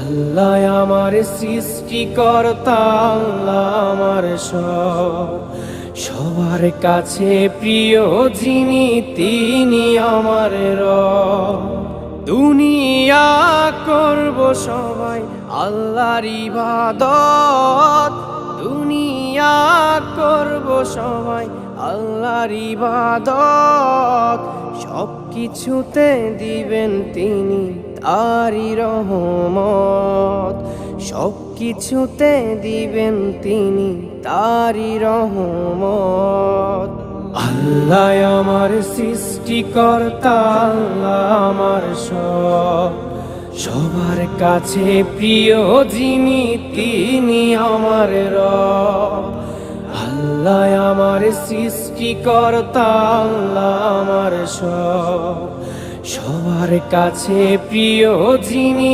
আল্লাহ আমার সৃষ্টিকর্তা, আল্লাহ আমার সবার কাছে প্রিয় যিনি তিনি আমার রব। দুনিয়া করব সবাই আল্লাহর ইবাদত, দুনিয়া করব সবাই আল্লাহর ইবাদত। সব কিছুতে দিবেন তিনি তারই রহমত, সব কিছুতে দিবেন তিনি তারই রহমত। আল্লাহ আমার সৃষ্টিকর্তা, আল্লাহ আমার সবার কাছে প্রিয় যিনি তিনি আমার রব। আল্লাহ আমার সৃষ্টিকর্তা, আল্লাহ আমার সবার কাছে প্রিয় যিনি